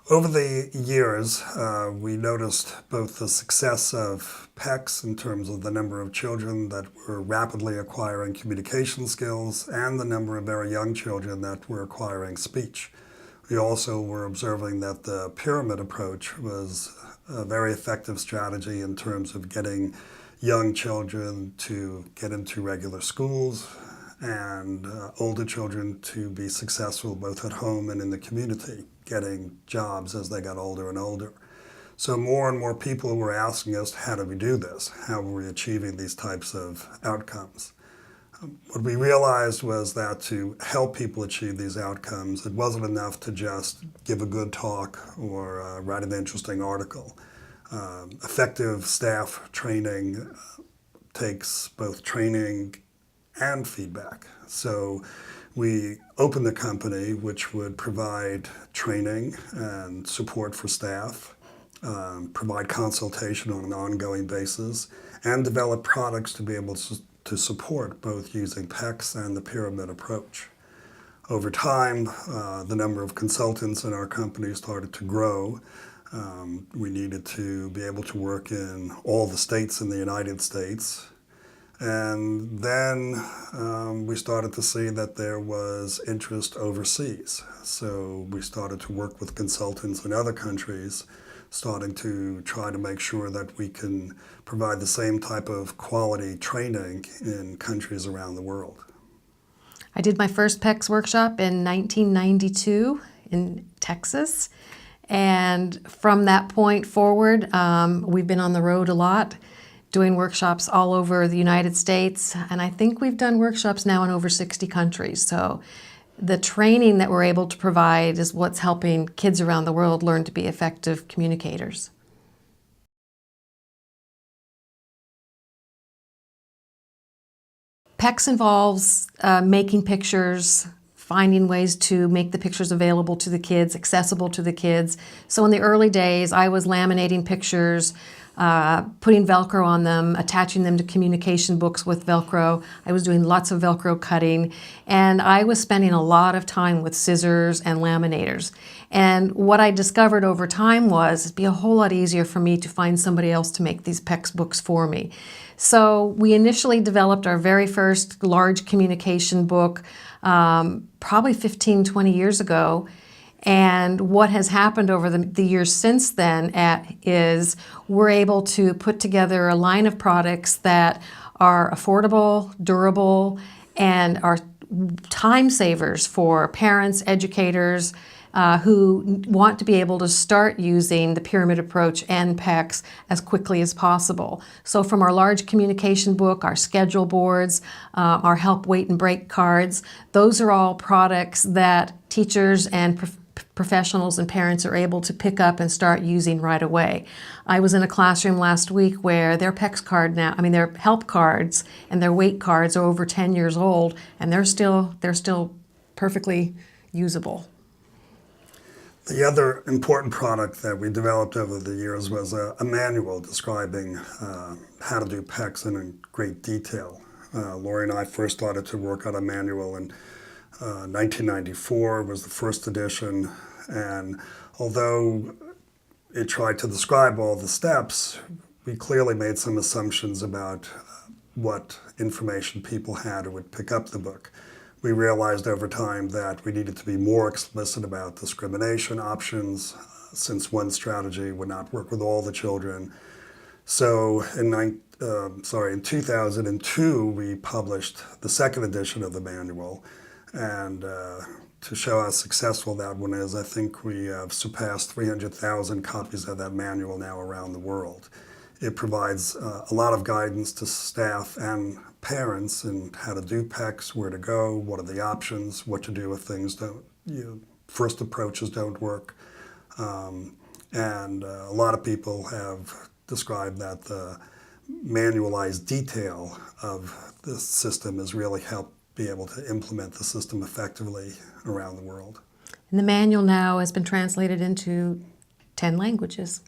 Over the years, we noticed both the success of PECS in terms of the number of children that were rapidly acquiring communication skills and the number of very young children that were acquiring speech. We also were observing that the pyramid approach was a very effective strategy in terms of getting young children to get into regular schools and older children to be successful both at home and in the community, getting jobs as they got older and older. So more and more people were asking us, how do we do this? How are we achieving these types of outcomes? What we realized was that to help people achieve these outcomes, it wasn't enough to just give a good talk or write an interesting article. Effective staff training takes both training and feedback. So we opened the company, which would provide training and support for staff, provide consultation on an ongoing basis, and develop products to be able to support both using PECS and the pyramid approach. Over time, the number of consultants in our company started to grow. We needed to be able to work in all the states in the United States. And then we started to see that there was interest overseas. So we started to work with consultants in other countries, starting to try to make sure that we can provide the same type of quality training in countries around the world. I did my first PECS workshop in 1992 in Texas. And from that point forward, we've been on the road a lot, doing workshops all over the United States, and I think we've done workshops now in over 60 countries. So the training that we're able to provide is what's helping kids around the world learn to be effective communicators. PECS involves making pictures, finding ways to make the pictures available to the kids, accessible to the kids. So in the early days, I was laminating pictures, putting Velcro on them, attaching them to communication books with Velcro. I was doing lots of Velcro cutting, and I was spending a lot of time with scissors and laminators. And what I discovered over time was it'd be a whole lot easier for me to find somebody else to make these PECS books for me. So we initially developed our very first large communication book probably 15, 20 years ago. And what has happened over the years since then is we're able to put together a line of products that are affordable, durable, and are time savers for parents, educators, who want to be able to start using the pyramid approach and PECS as quickly as possible. So from our large communication book, our schedule boards, our help wait and break cards, those are all products that teachers and professionals and parents are able to pick up and start using right away. I was in a classroom last week where their PECS card now, their help cards and their wait cards are over 10 years old, and they're still perfectly usable. The other important product that we developed over the years was a manual describing how to do PECS in great detail. Lori and I first started to work on a manual in 1994 was the first edition, and although it tried to describe all the steps, we clearly made some assumptions about what information people had who would pick up the book. We realized over time that we needed to be more explicit about discrimination options, since one strategy would not work with all the children. So in 2002, we published the second edition of the manual. And to show how successful that one is, I think we have surpassed 300,000 copies of that manual now around the world. It provides a lot of guidance to staff and parents in how to do PECS, where to go, what are the options, what to do if things first approaches don't work. And a lot of people have described that the manualized detail of the system has really helped be able to implement the system effectively around the world. And the manual now has been translated into 10 languages.